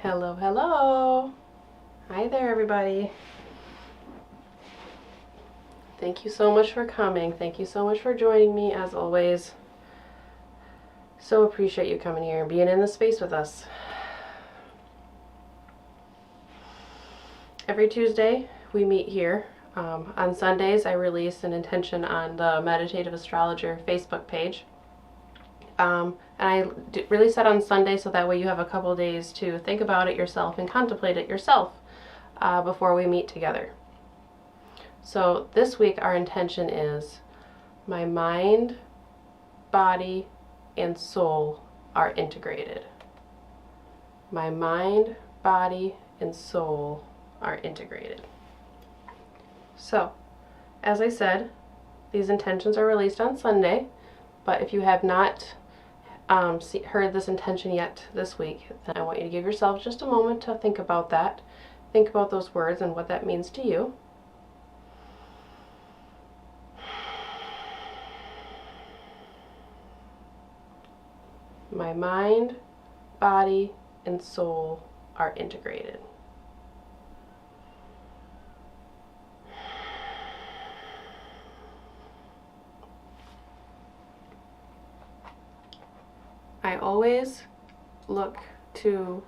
Hello, hello. Hi there, everybody. Thank you so much for coming. Thank you so much for joining me, as always. So appreciate you coming here and being in the space with us. Every Tuesday, we meet here. On Sundays, I release an intention on the Meditative Astrologer Facebook page. And I release that on Sunday so that way you have a couple days to think about it yourself and contemplate it yourself before we meet together. So this week our intention is my mind, body, and soul are integrated. My mind, body, and soul are integrated. So, as I said, these intentions are released on Sunday, but if you have not heard this intention yet this week, then I want you to give yourself just a moment to think about that. Think about those words and what that means to you. My mind, body, and soul are integrated. I always look to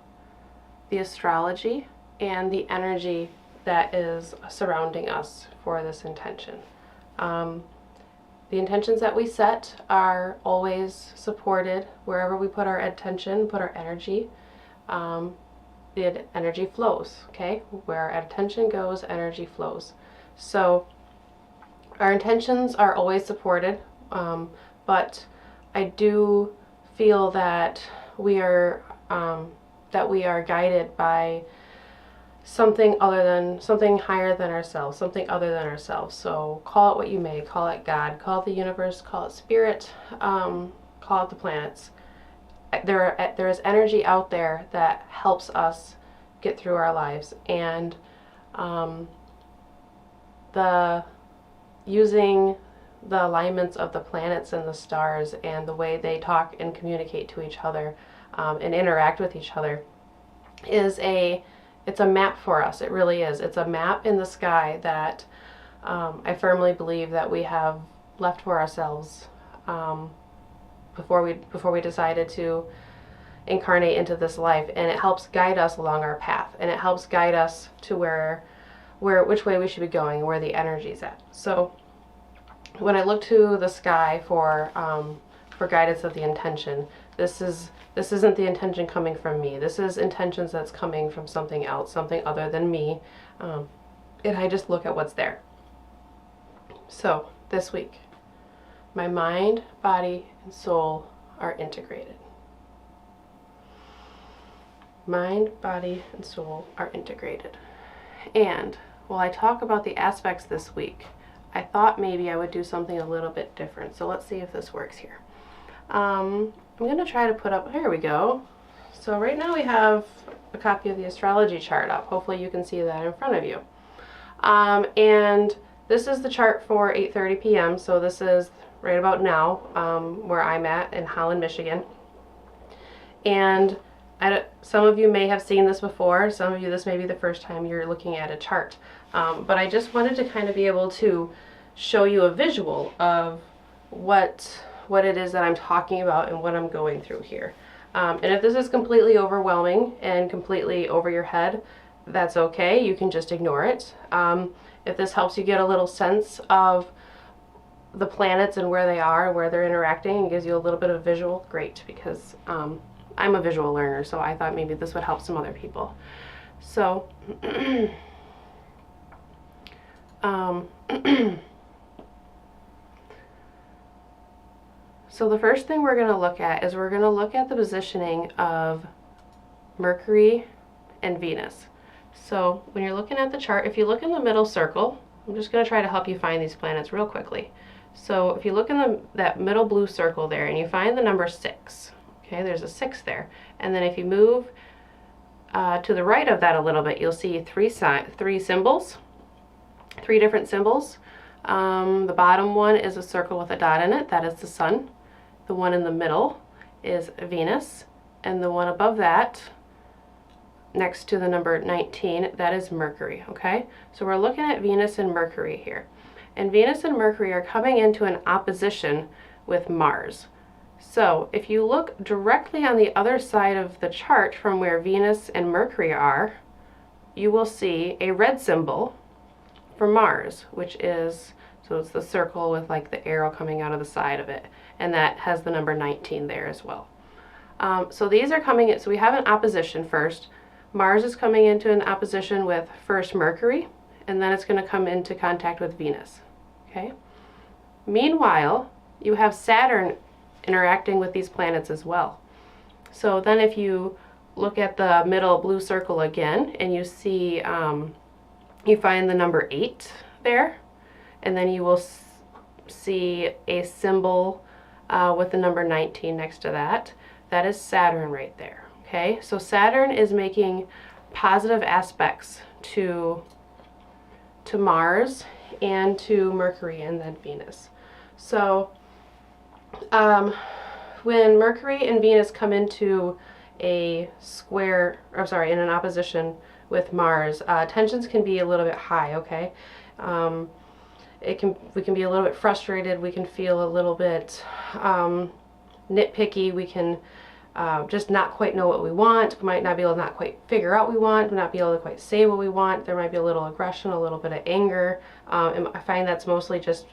the astrology and the energy that is surrounding us for this intention. The intentions that we set are always supported wherever we put our attention, put our energy. The energy flows, okay? Where our attention goes, energy flows. So our intentions are always supported, but I do feel that we are guided by something higher than ourselves, something other than ourselves. So call it what you may, call it God, call it the universe, call it spirit, call it the planets. There is energy out there that helps us get through our lives, and using the alignments of the planets and the stars and the way they talk and communicate to each other and interact with each other it's a map for us. It really is. It's a map in the sky that I firmly believe that we have left for ourselves before we decided to incarnate into this life, and it helps guide us along our path, and it helps guide us to which way we should be going, where the energy's at. So when I look to the sky for guidance of the intention, this isn't the intention coming from me. This is intentions that's coming from something else, something other than me, and I just look at what's there. So this week, my mind, body, and soul are integrated. Mind, body, and soul are integrated. And while I talk about the aspects this week, I thought maybe I would do something a little bit different. So let's see if this works here. I'm going to try to put up, here we go. So right now we have a copy of the astrology chart up. Hopefully you can see that in front of you. And this is the chart for 8:30 p.m. So this is right about now where I'm at in Holland, Michigan. And some of you may have seen this before. Some of you, this may be the first time you're looking at a chart. But I just wanted to kind of be able to show you a visual of what it is that I'm talking about and what I'm going through here. And if this is completely overwhelming and completely over your head, that's okay. You can just ignore it. If this helps you get a little sense of the planets and where they are, where they're interacting, and gives you a little bit of visual, great, because I'm a visual learner, so I thought maybe this would help some other people. So so the first thing we're going to look at is the positioning of Mercury and Venus. So when you're looking at the chart, if you look in the middle circle, I'm just going to try to help you find these planets real quickly. So if you look in that middle blue circle there and you find the number 6, okay, there's a 6 there. And then if you move to the right of that a little bit, you'll see three symbols, 3 different symbols. The bottom one is a circle with a dot in it. That is the sun. The one in the middle is Venus. And the one above that next to the number 19, that is Mercury, okay? So we're looking at Venus and Mercury here. And Venus and Mercury are coming into an opposition with Mars. So if you look directly on the other side of the chart from where Venus and Mercury are, you will see a red symbol for Mars, which is, so it's the circle with like the arrow coming out of the side of it, and that has the number 19 there as well. So these are coming in, so we have an opposition first. Mars is coming into an opposition with first Mercury, and then it's going to come into contact with Venus, okay? Meanwhile, you have Saturn interacting with these planets as well. So then if you look at the middle blue circle again, and you see, you find the number 8 there, and then you will see a symbol with the number 19 next to that. That is Saturn right there, okay? So Saturn is making positive aspects to Mars and to Mercury and then Venus. So when Mercury and Venus come into a square, or sorry, in an opposition with Mars, tensions can be a little bit high, okay? We can be a little bit frustrated, we can feel a little bit nitpicky, we can just not quite know what we want, we might not be able to not quite figure out what we want, not be able to quite say what we want, there might be a little aggression, a little bit of anger, and I find that's mostly just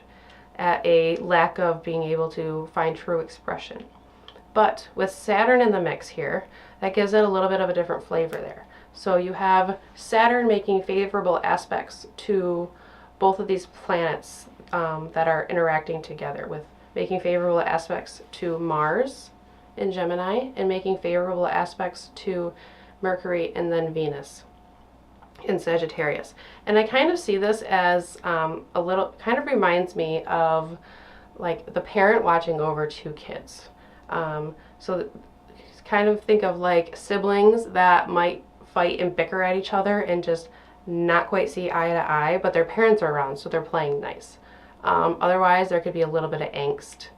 at a lack of being able to find true expression. But with Saturn in the mix here, that gives it a little bit of a different flavor there. So you have Saturn making favorable aspects to both of these planets that are interacting together, with making favorable aspects to Mars in Gemini and making favorable aspects to Mercury and then Venus in Sagittarius. And I kind of see this as a little, kind of reminds me of like the parent watching over two kids. So kind of think of like siblings that might fight and bicker at each other and just not quite see eye to eye, but their parents are around, so they're playing nice. Otherwise, there could be a little bit of angst.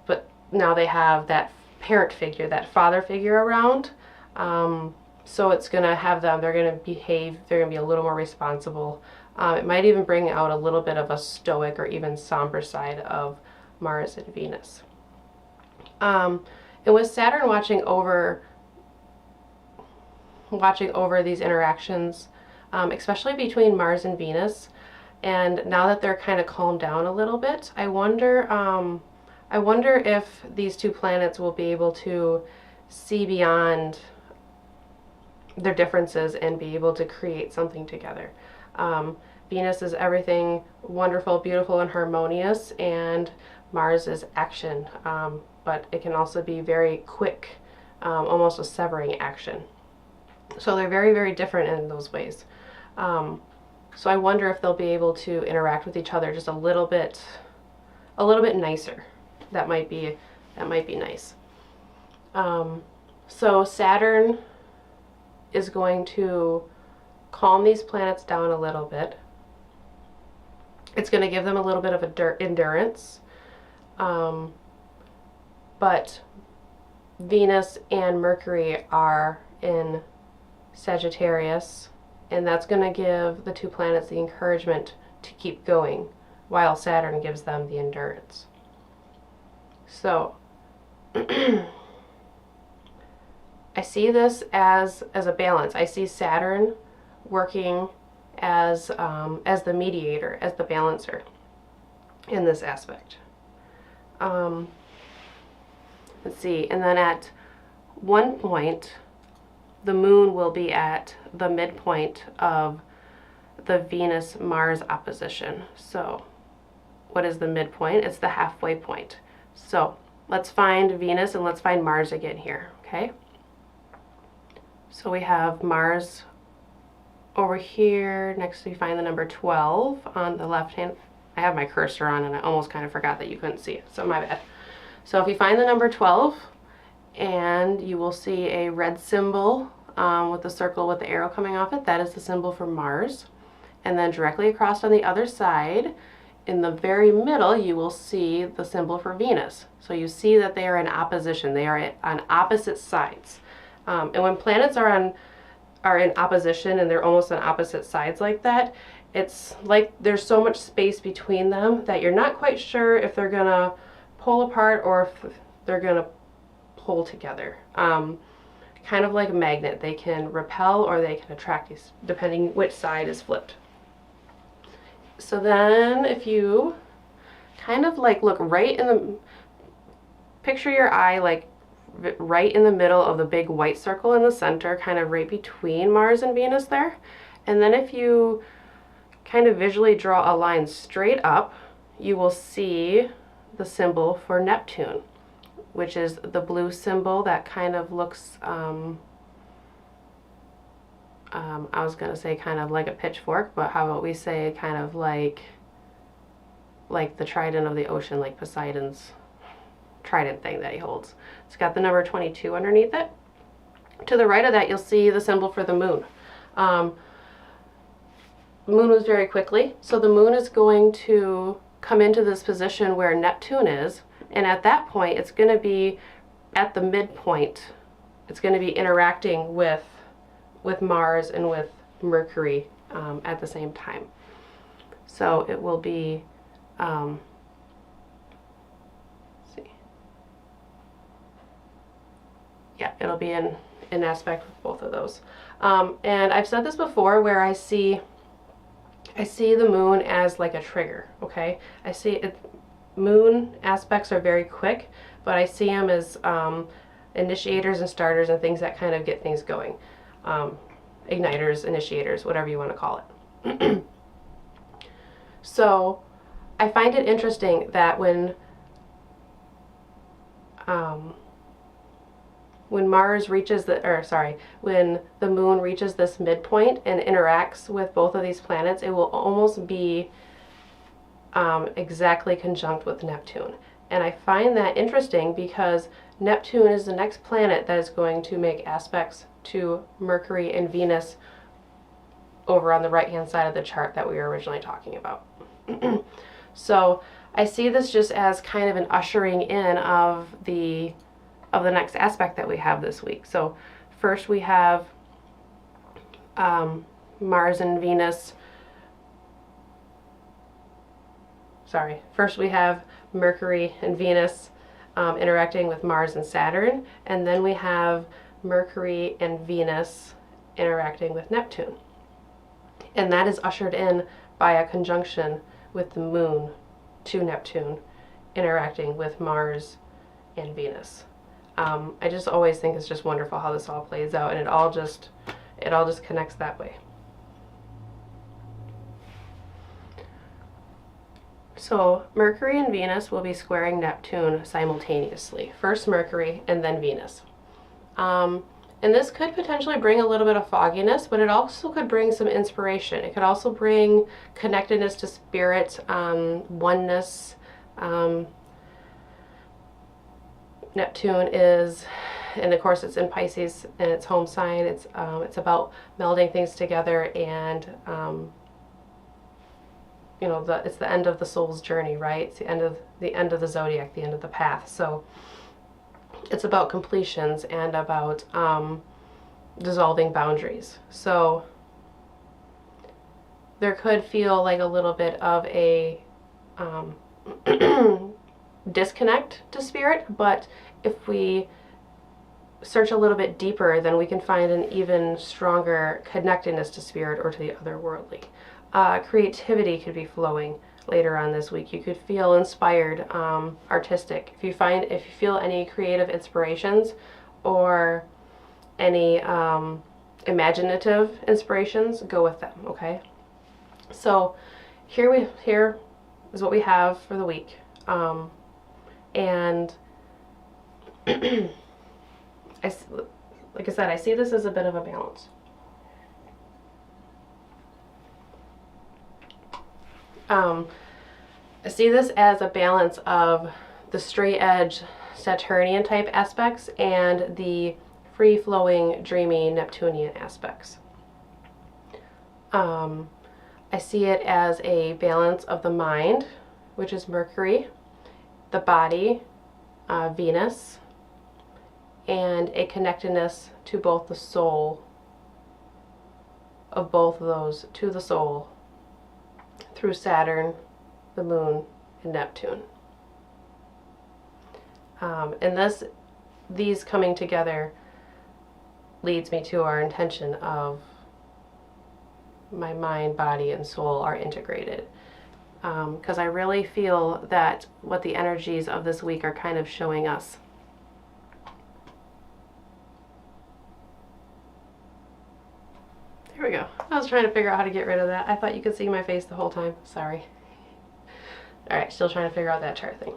But now they have that parent figure, that father figure around. So it's going to have them, they're going to behave, they're going to be a little more responsible. It might even bring out a little bit of a stoic or even somber side of Mars and Venus. And with Saturn watching over these interactions, especially between Mars and Venus, and now that they're kind of calmed down a little bit, I wonder if these two planets will be able to see beyond their differences and be able to create something together. Venus is everything wonderful, beautiful, and harmonious, and Mars is action, but it can also be very quick, almost a severing action. So they're very, very different in those ways. So I wonder if they'll be able to interact with each other just a little bit nicer. That might be nice. So Saturn is going to calm these planets down a little bit. It's going to give them a little bit of endurance. But Venus and Mercury are in Sagittarius, and that's going to give the two planets the encouragement to keep going, while Saturn gives them the endurance. So I see this as a balance. I see Saturn working as the mediator, as the balancer in this aspect. Let's see, and then at one point, the moon will be at the midpoint of the Venus-Mars opposition. So what is the midpoint? It's the halfway point. So let's find Venus and let's find Mars again here, okay? So we have Mars over here. Next we find the number 12 on the left hand. I have my cursor on and I almost kind of forgot that you couldn't see it, so my bad. So if you find the number 12, and you will see a red symbol with the circle with the arrow coming off it, that is the symbol for Mars. And then directly across on the other side, in the very middle, you will see the symbol for Venus. So you see that they are in opposition. They are on opposite sides. And when planets are in opposition and they're almost on opposite sides like that, it's like there's so much space between them that you're not quite sure if they're gonna pull apart or if they're gonna pull together. Kind of like a magnet, they can repel or they can attract you depending which side is flipped. So then if you kind of like look right in the, picture your eye like right in the middle of the big white circle in the center, kind of right between Mars and Venus there. And then if you kind of visually draw a line straight up, you will see the symbol for Neptune, which is the blue symbol that kind of looks, I was going to say kind of like a pitchfork, but how about we say kind of like the trident of the ocean, like Poseidon's trident thing that he holds. It's got the number 22 underneath it. To the right of that, you'll see the symbol for the moon. Moon moves very quickly, so the moon is going to come into this position where Neptune is, and at that point it's going to be at the midpoint. It's going to be interacting with Mars and with Mercury at the same time. So it will be let's see. Yeah, it'll be in aspect with both of those. And I've said this before where I see the moon as like a trigger, okay? I see it, moon aspects are very quick, but I see them as initiators and starters and things that kind of get things going. Igniters, initiators, whatever you want to call it. So I find it interesting that when Mars reaches when the moon reaches this midpoint and interacts with both of these planets, it will almost be exactly conjunct with Neptune. And I find that interesting because Neptune is the next planet that is going to make aspects to Mercury and Venus over on the right hand side of the chart that we were originally talking about. So I see this just as kind of an ushering in of the next aspect that we have this week. So first we have Mars and Venus. First we have Mercury and Venus interacting with Mars and Saturn, and then we have Mercury and Venus interacting with Neptune. And that is ushered in by a conjunction with the moon to Neptune interacting with Mars and Venus. I just always think it's just wonderful how this all plays out, and it all just connects that way. So Mercury and Venus will be squaring Neptune simultaneously. First Mercury and then Venus. And this could potentially bring a little bit of fogginess, but it also could bring some inspiration. It could also bring connectedness to spirit, oneness. Neptune is, and of course it's in Pisces and its home sign. It's about melding things together, and you know, it's the end of the soul's journey, right? It's the end of the zodiac, the end of the path. So it's about completions and about dissolving boundaries. So there could feel like a little bit of a disconnect to spirit, but if we search a little bit deeper, then we can find an even stronger connectedness to spirit or to the otherworldly. Creativity could be flowing later on this week. You could feel inspired, artistic. If you feel any creative inspirations or any imaginative inspirations, go with them, okay? So here is what we have for the week. And like I said, I see this as a bit of a balance. I see this as a balance of the straight edge Saturnian type aspects and the free-flowing, dreamy Neptunian aspects. I see it as a balance of the mind, which is Mercury, the body, Venus, and a connectedness to both the soul of both of those, to the soul, through Saturn, the moon, and Neptune. And these coming together leads me to our intention of my mind, body, and soul are integrated. Because I really feel that what the energies of this week are kind of showing us. There we go. I was trying to figure out how to get rid of that. I thought you could see my face the whole time. Sorry. Alright, still trying to figure out that chart thing.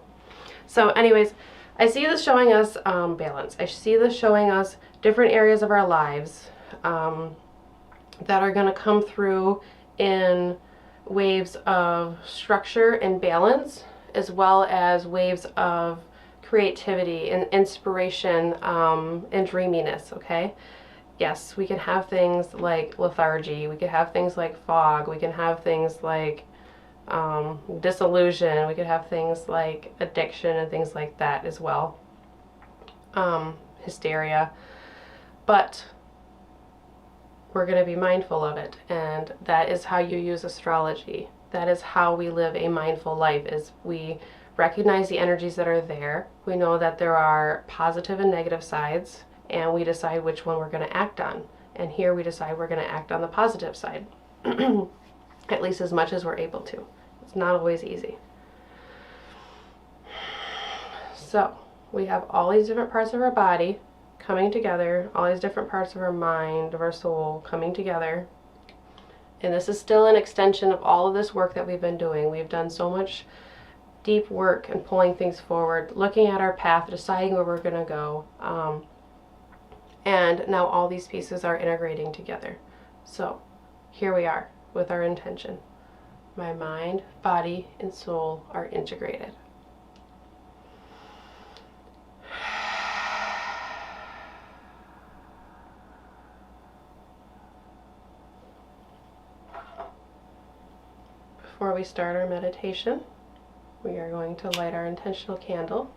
So anyways, I see this showing us balance. I see this showing us different areas of our lives that are going to come through in waves of structure and balance, as well as waves of creativity and inspiration and dreaminess, okay? Yes, we can have things like lethargy, we could have things like fog, we can have things like disillusion, we could have things like addiction and things like that as well, hysteria, but we're going to be mindful of it, and that is how you use astrology. That is how we live a mindful life, is we recognize the energies that are there. We know that there are positive and negative sides, and we decide which one we're going to act on. And here we decide we're going to act on the positive side, at least as much as we're able to. It's not always easy. So we have all these different parts of our body coming together, all these different parts of our mind, of our soul coming together. And this is still an extension of all of this work that we've been doing. We've done so much deep work and pulling things forward, looking at our path, deciding where we're going to go. And now all these pieces are integrating together. So here we are with our intention. My mind, body, and soul are integrated. Before we start our meditation, we are going to light our intentional candle.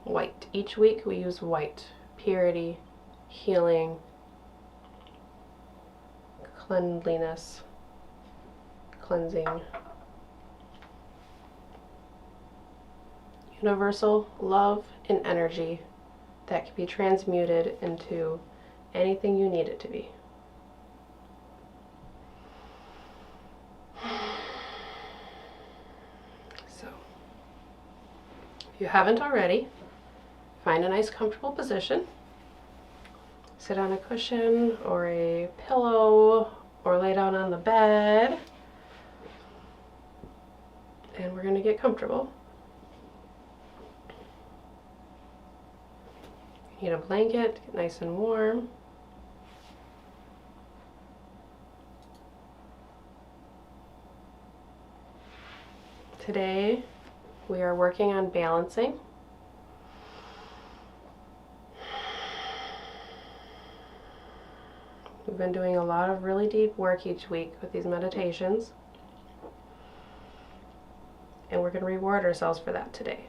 White. Each week we use white. Purity, healing, cleanliness, cleansing. Universal love and energy that can be transmuted into anything you need it to be. So, if you haven't already, find a nice comfortable position. Sit on a cushion or a pillow or lay down on the bed. And we're going to get comfortable. You need a blanket, get nice and warm. Today we are working on balancing. We've been doing a lot of really deep work each week with these meditations, and we're going to reward ourselves for that today.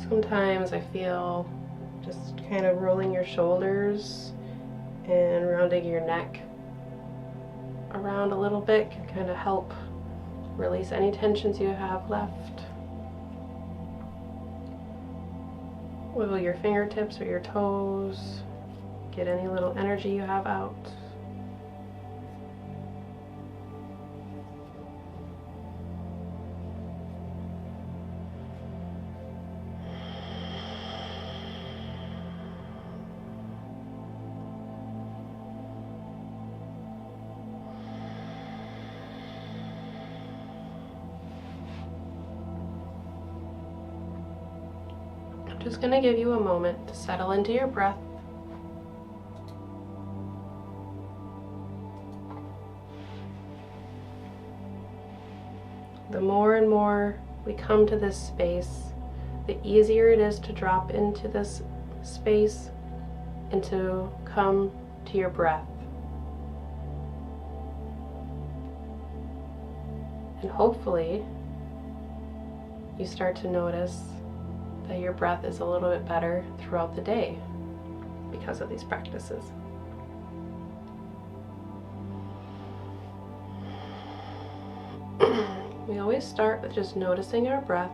Sometimes I feel just kind of rolling your shoulders and rounding your neck around a little bit can kind of help release any tensions you have left. Wiggle your fingertips or your toes, get any little energy you have out. Just going to give you a moment to settle into your breath. The more and more we come to this space, the easier it is to drop into this space and to come to your breath. And hopefully you start to notice that your breath is a little bit better throughout the day because of these practices. We always start with just noticing our breath,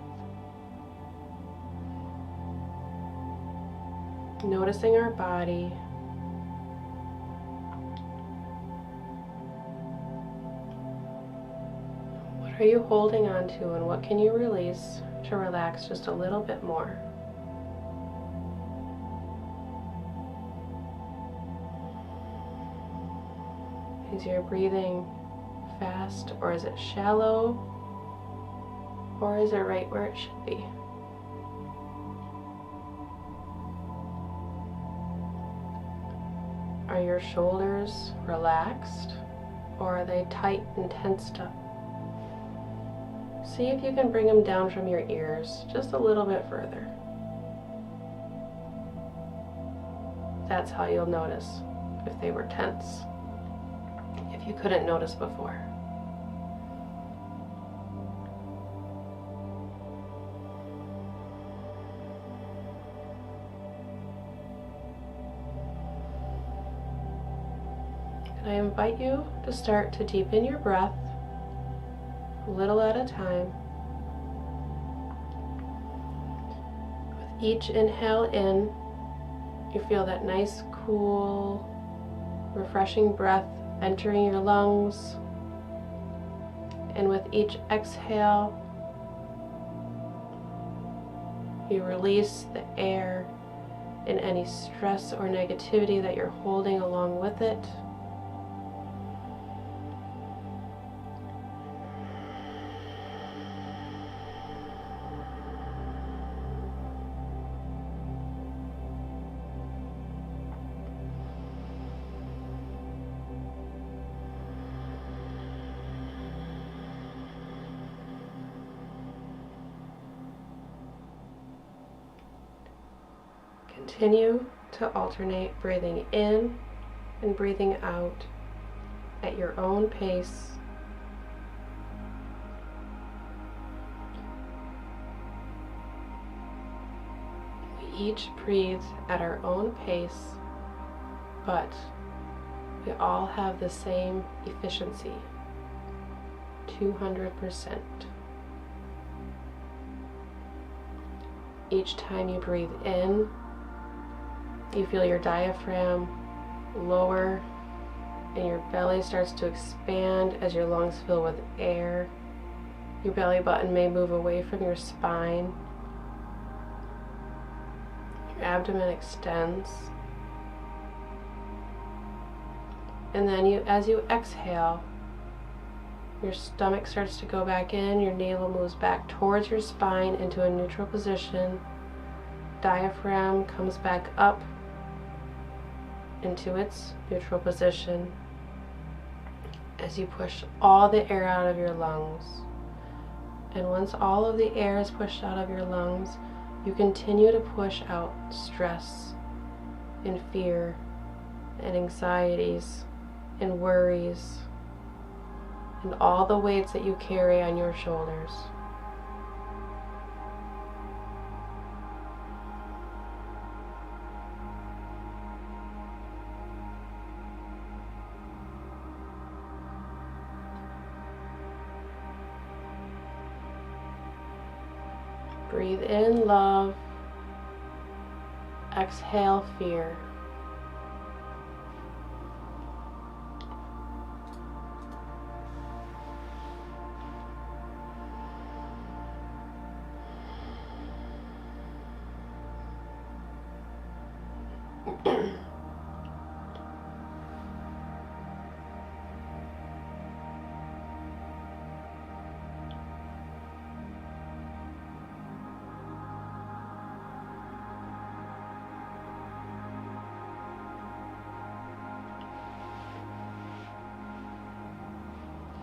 noticing our body, what are you holding on to and what can you release to relax just a little bit more? Is your breathing fast, or is it shallow, or is it right where it should be? Are your shoulders relaxed, or are they tight and tensed up? See if you can bring them down from your ears just a little bit further. That's how you'll notice if they were tense, if you couldn't notice before. And I invite you to start to deepen your breath a little at a time. With each inhale in, you feel that nice, cool, refreshing breath entering your lungs. And with each exhale, you release the air and any stress or negativity that you're holding along with it. Continue to alternate breathing in and breathing out at your own pace. We each breathe at our own pace, but we all have the same efficiency, 200%. Each time you breathe in, you feel your diaphragm lower and your belly starts to expand as your lungs fill with air. Your belly button may move away from your spine. Your abdomen extends. And then as you exhale, your stomach starts to go back in, your navel moves back towards your spine into a neutral position. Diaphragm comes back up into its neutral position as you push all the air out of your lungs. And once all of the air is pushed out of your lungs, you continue to push out stress and fear and anxieties and worries and all the weights that you carry on your shoulders. Breathe in love, exhale fear.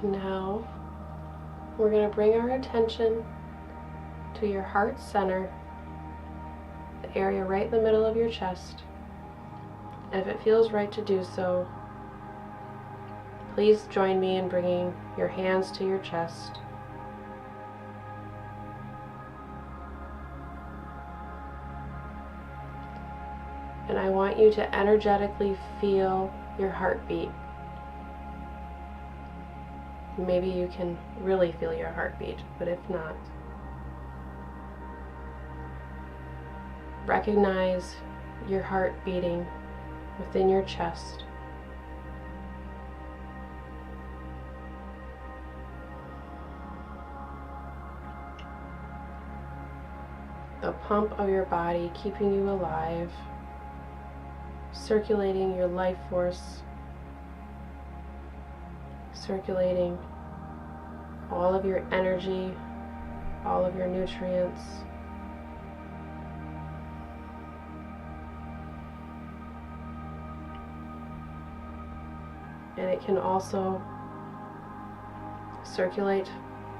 Now, we're going to bring our attention to your heart center, the area right in the middle of your chest. And if it feels right to do so, please join me in bringing your hands to your chest. And I want you to energetically feel your heartbeat. Maybe you can really feel your heartbeat, but if not, recognize your heart beating within your chest. The pump of your body keeping you alive, circulating your life force, circulating all of your energy, all of your nutrients. And it can also circulate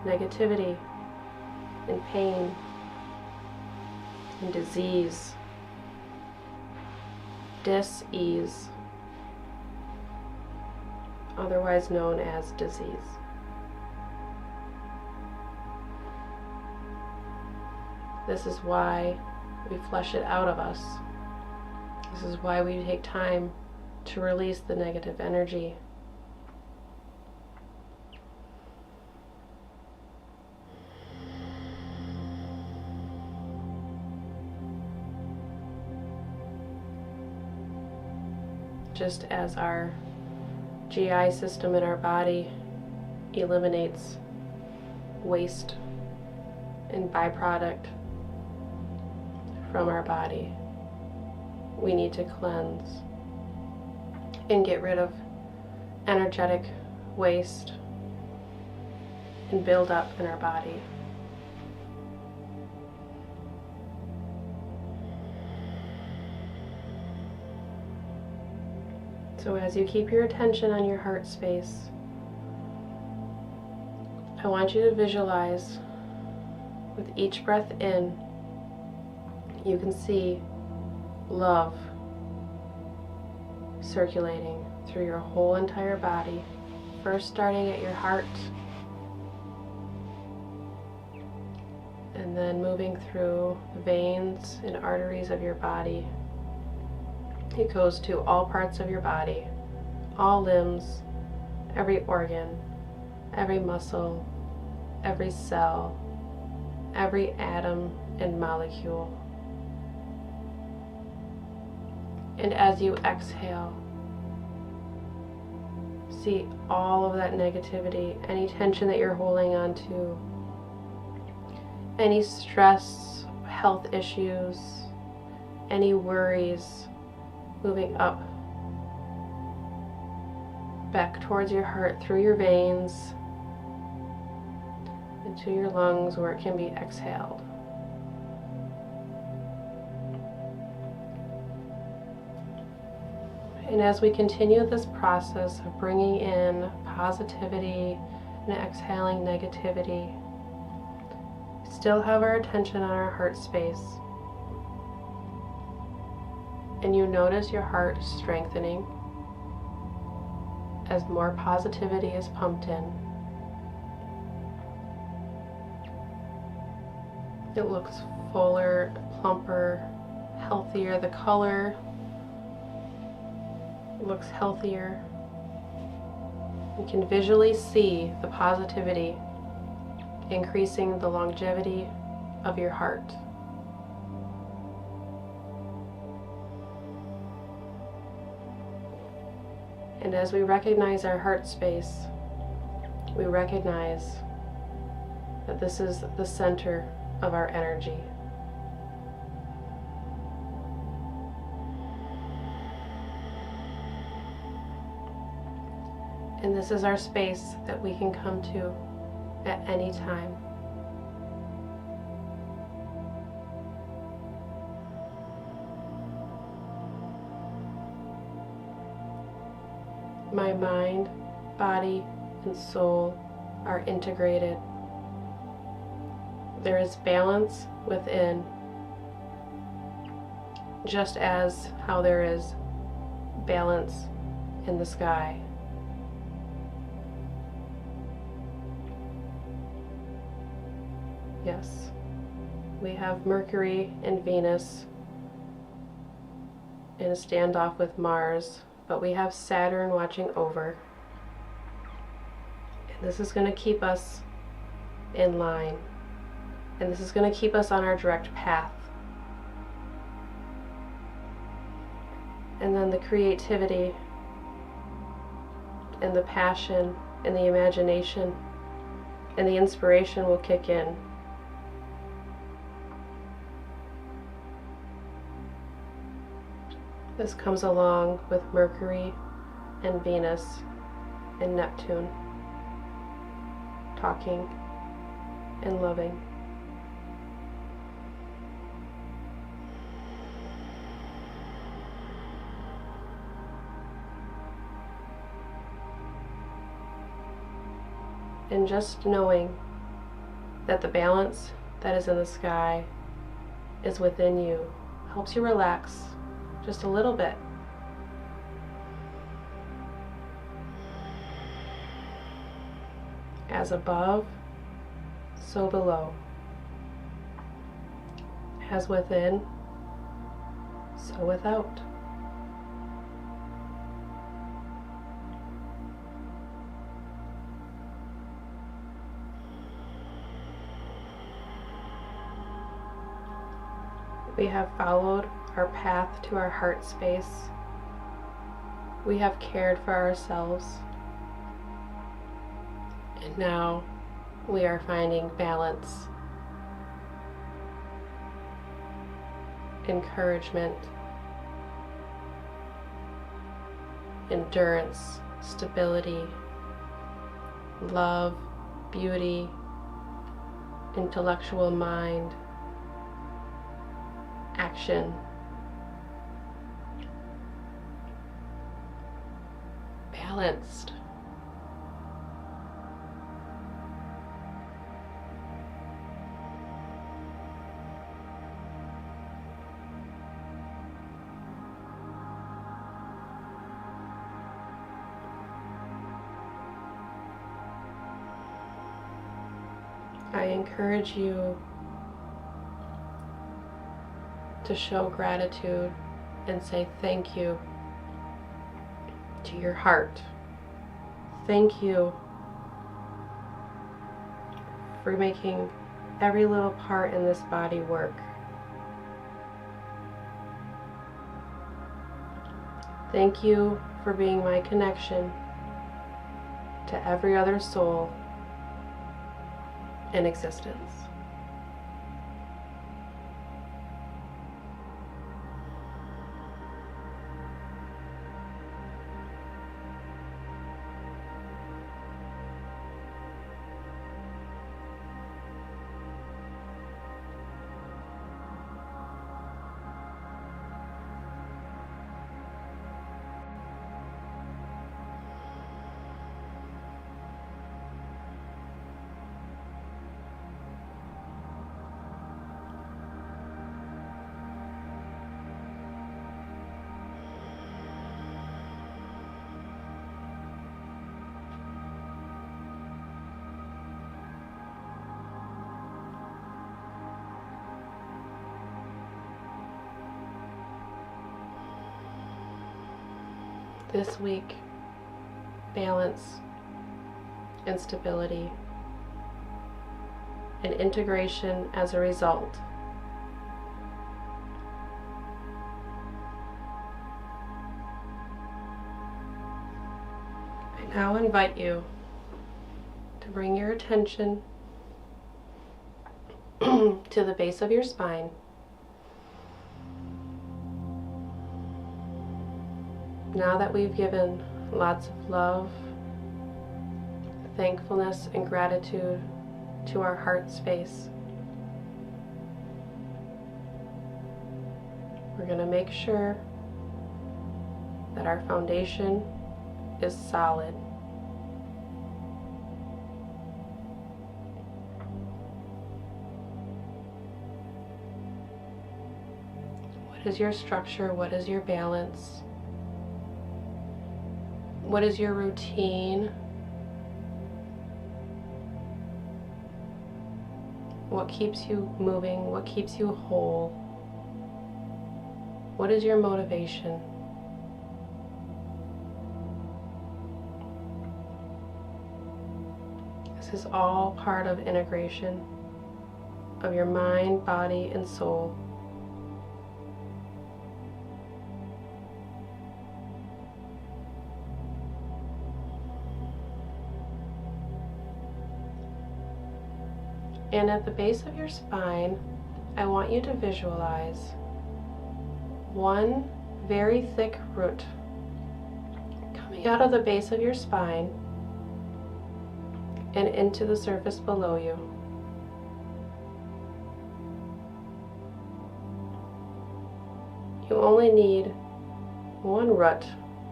negativity and pain and disease, dis-ease, otherwise known as disease. This is why we flush it out of us. This is why we take time to release the negative energy. Just as our GI system in our body eliminates waste and byproduct from our body, we need to cleanse and get rid of energetic waste and build up in our body. So as you keep your attention on your heart space, I want you to visualize with each breath in, you can see love circulating through your whole entire body, first starting at your heart and then moving through the veins and arteries of your body. It goes to all parts of your body, all limbs, every organ, every muscle, every cell, every atom and molecule. And as you exhale, see all of that negativity, any tension that you're holding on to, any stress, health issues, any worries, moving up, back towards your heart, through your veins, into your lungs where it can be exhaled. And as we continue this process of bringing in positivity and exhaling negativity, we still have our attention on our heart space. And you notice your heart strengthening as more positivity is pumped in. It looks fuller, plumper, healthier. The color looks healthier. You can visually see the positivity increasing the longevity of your heart. And as we recognize our heart space, we recognize that this is the center of our energy. And this is our space that we can come to at any time. My mind, body, and soul are integrated. There is balance within. just as how there is balance in the sky. Yes, we have Mercury and Venus in a standoff with Mars, but we have Saturn watching over. And this is going to keep us in line. And this is going to keep us on our direct path. And then the creativity and the passion and the imagination and the inspiration will kick in. This comes along with Mercury and Venus and Neptune talking and loving. And just knowing that the balance that is in the sky is within you helps you relax just a little bit. As above, so below. As within, so without. We have followed our path to our heart space. We have cared for ourselves. And now we are finding balance, encouragement, endurance, stability, love, beauty, intellectual mind, action, balanced. I encourage you to show gratitude and say thank you to your heart. Thank you for making every little part in this body work. Thank you for being my connection to every other soul in existence. This week, balance and stability and integration as a result. I now invite you to bring your attention to the base of your spine. Now that we've given lots of love, thankfulness, and gratitude to our heart space, we're going to make sure that our foundation is solid. What is your structure? What is your balance? What is your routine? What keeps you moving? What keeps you whole? What is your motivation? This is all part of integration of your mind, body, and soul. And at the base of your spine, I want you to visualize one very thick root coming out of the base of your spine and into the surface below you. You only need one root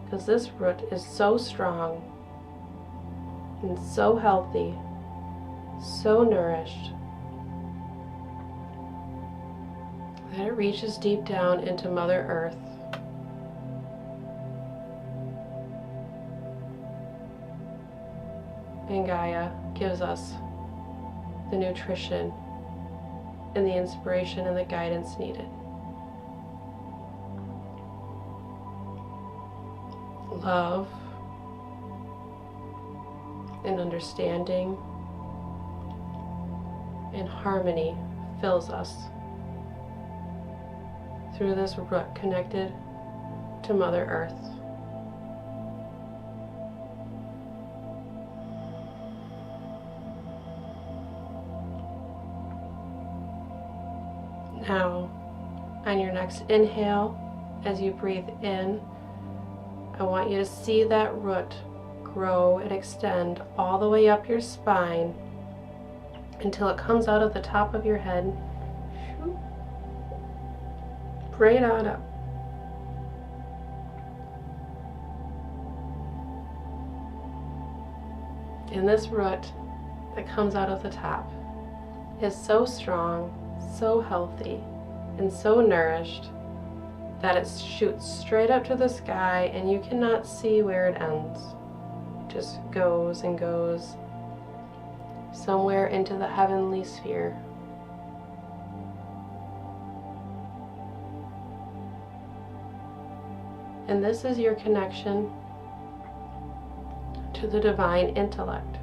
because this root is so strong and so healthy, so nourished, that it reaches deep down into Mother Earth. And Gaia gives us the nutrition and the inspiration and the guidance needed. Love and understanding and harmony fills us through this root connected to Mother Earth. Now, on your next inhale, as you breathe in, I want you to see that root grow and extend all the way up your spine until it comes out of the top of your head, right on up. And this root that comes out of the top is so strong, so healthy, and so nourished that it shoots straight up to the sky and you cannot see where it ends. It just goes and goes somewhere into the heavenly sphere. And this is your connection to the divine intellect.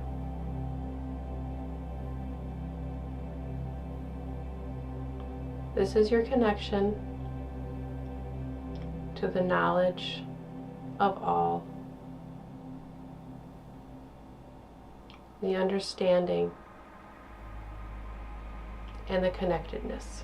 This is your connection to the knowledge of all, the understanding, and the connectedness.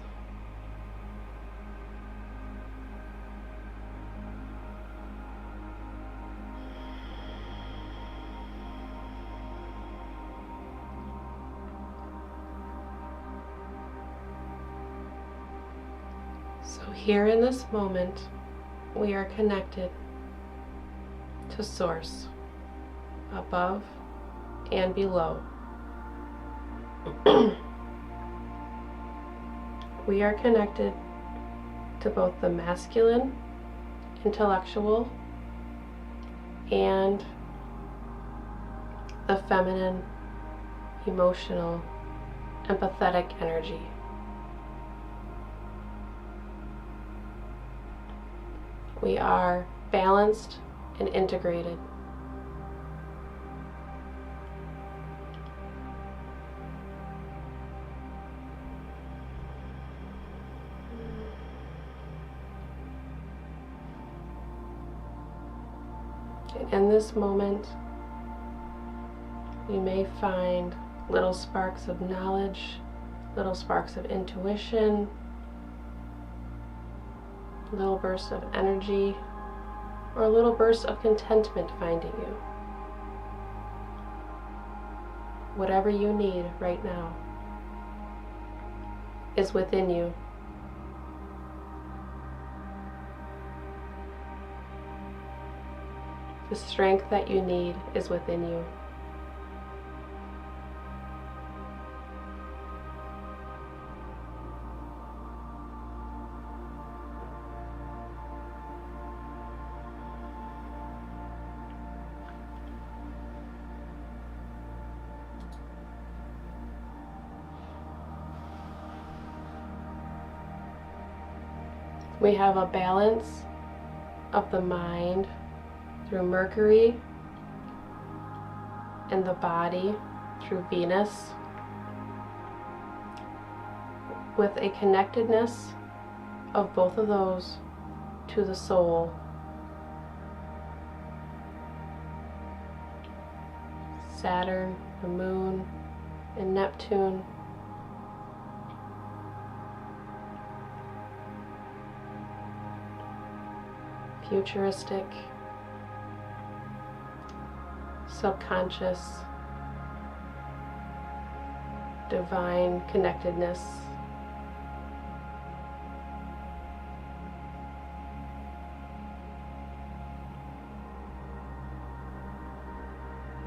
So here in this moment, we are connected to Source, above and below. We are connected to both the masculine, intellectual, and the feminine, emotional, empathetic energy. We are balanced and integrated. In this moment, you may find little sparks of knowledge, little sparks of intuition, little bursts of energy, or a little burst of contentment finding you. Whatever you need right now is within you. The strength that you need is within you. We have a balance of the mind through Mercury and the body through Venus, with a connectedness of both of those to the soul. Saturn, the moon, and Neptune. Futuristic, subconscious, divine connectedness.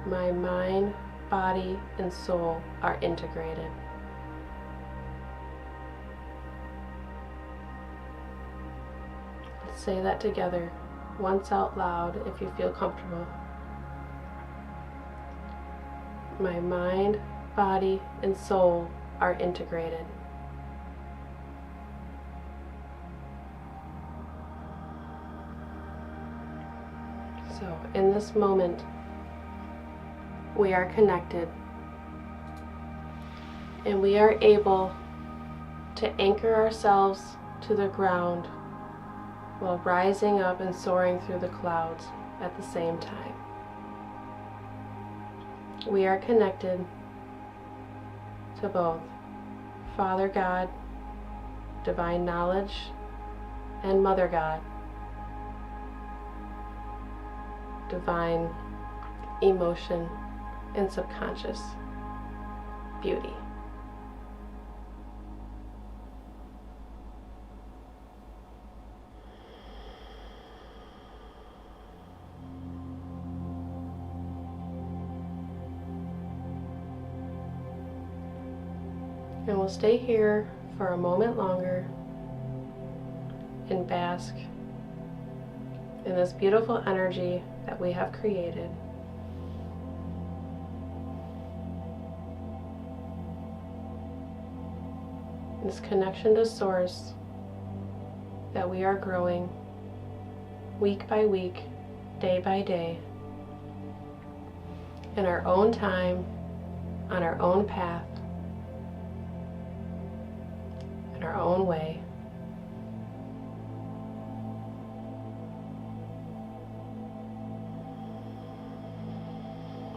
My mind, body, and soul are integrated. Let's say that together, once out loud if you feel comfortable. My mind, body, and soul are integrated. So, in this moment, we are connected, and we are able to anchor ourselves to the ground while rising up and soaring through the clouds at the same time. We are connected to both Father God, Divine Knowledge, and Mother God, Divine Emotion and Subconscious Beauty. And we'll stay here for a moment longer and bask in this beautiful energy that we have created. This connection to Source that we are growing week by week, day by day, in our own time, on our own path, in our own way.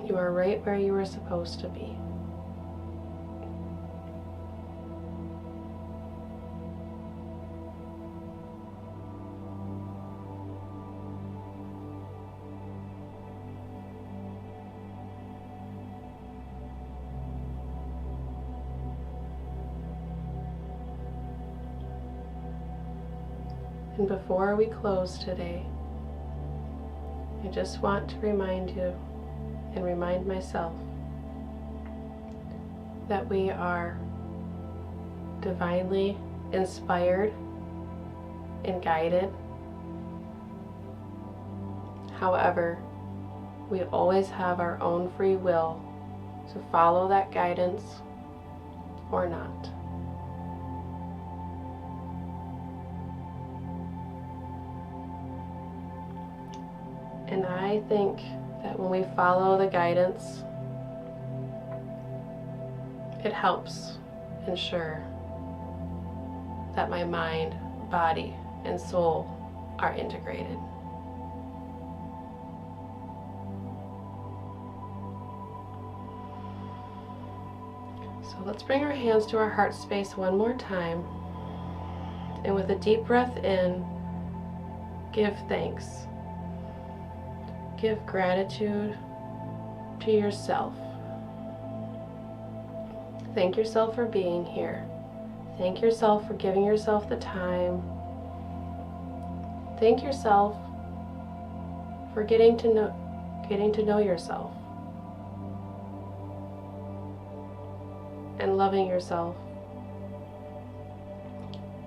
You are right where you are supposed to be. And before we close today, I just want to remind you and remind myself that we are divinely inspired and guided. However, we always have our own free will to follow that guidance or not. And I think that when we follow the guidance, it helps ensure that my mind, body, and soul are integrated. So let's bring our hands to our heart space one more time. And with a deep breath in, give thanks. Give gratitude to yourself. Thank yourself for being here. Thank yourself for giving yourself the time. Thank yourself for getting to know yourself and loving yourself,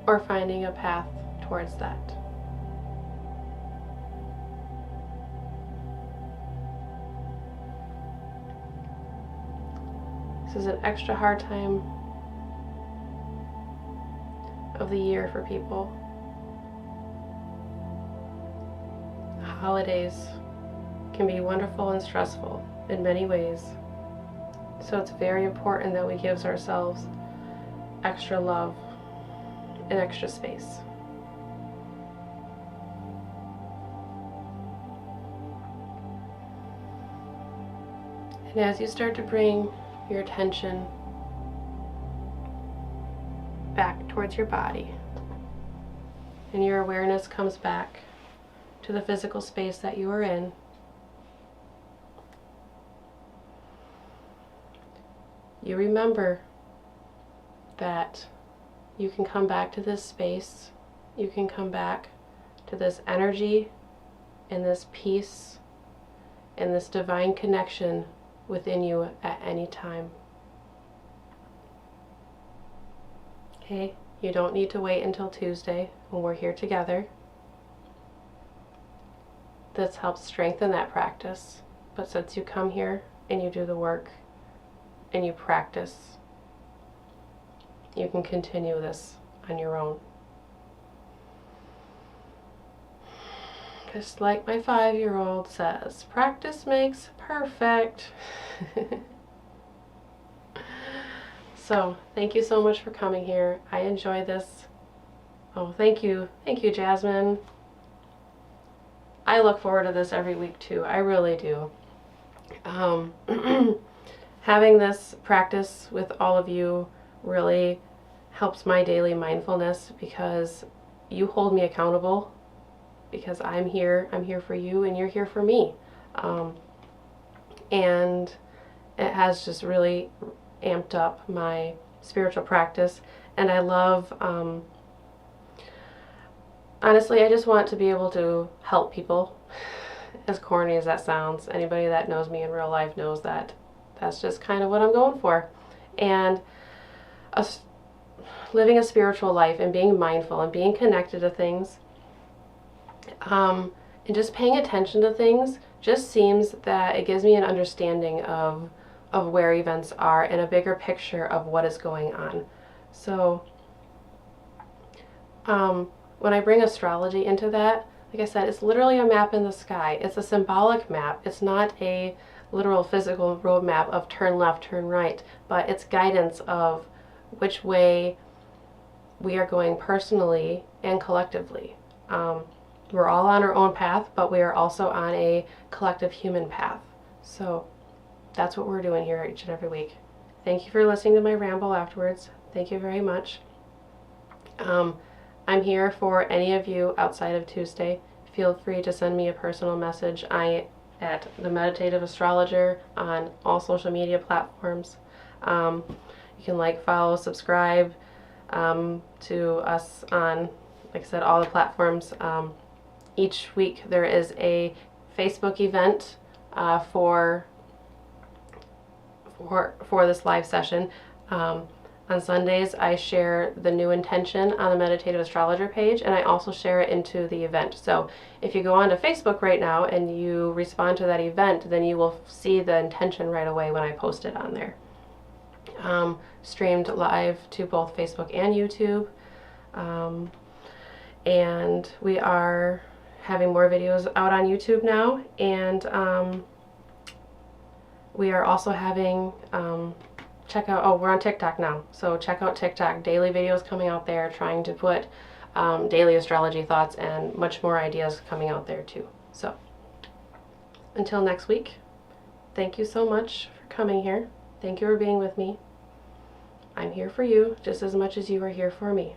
or finding a path towards that. This is an extra hard time of the year for people. holidays can be wonderful and stressful in many ways. So it's very important that we give ourselves extra love and extra space. And as you start to bring your attention back towards your body, and your awareness comes back to the physical space that you are in, you remember that you can come back to this space, you can come back to this energy and this peace and this divine connection within you at any time. Okay, you don't need to wait until Tuesday when we're here together. This helps strengthen that practice, but since you come here and you do the work and you practice, you can continue this on your own. Just like my 5-year-old says, practice makes perfect. So, thank you so much for coming here. I enjoy this. Oh, thank you. Thank you, Jasmine. I look forward to this every week too. I really do. Having this practice with all of you really helps my daily mindfulness, because you hold me accountable, because I'm here for you and you're here for me. And it has just really amped up my spiritual practice, and I love, honestly, I just want to be able to help people. As corny as that sounds, anybody that knows me in real life knows that that's just kind of what I'm going for. And living a spiritual life and being mindful and being connected to things, and just paying attention to things, just seems that it gives me an understanding of where events are and a bigger picture of what is going on. So when I bring astrology into that, like I said, it's literally a map in the sky. It's a symbolic map. It's not a literal physical roadmap of turn left, turn right, but it's guidance of which way we are going personally and collectively. We're all on our own path, but we are also on a collective human path. So that's what we're doing here each and every week. Thank you for listening to my ramble afterwards. Thank you very much. I'm here for any of you outside of Tuesday. Feel free to send me a personal message. I at the Meditative Astrologer on all social media platforms. You can like, follow, subscribe to us on, like I said, all the platforms. Each week there is a Facebook event for this live session. On Sundays, I share the new intention on the Meditative Astrologer page, and I also share it into the event. So if you go onto Facebook right now and you respond to that event, then you will see the intention right away when I post it on there. Streamed live to both Facebook and YouTube. And we are having more videos out on YouTube now, and we are also having we're on TikTok now, so check out TikTok. Daily videos coming out there, trying to put daily astrology thoughts and much more ideas coming out there too. So until next week, thank you so much for coming here. Thank you for being with me. I'm here for you just as much as you are here for me.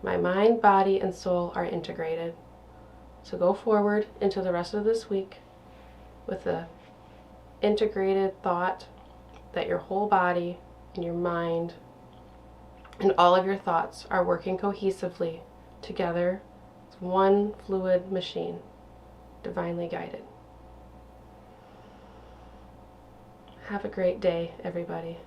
My mind, body, and soul are integrated. So go forward into the rest of this week with the integrated thought that your whole body and your mind and all of your thoughts are working cohesively together as one fluid machine, divinely guided. Have a great day, everybody.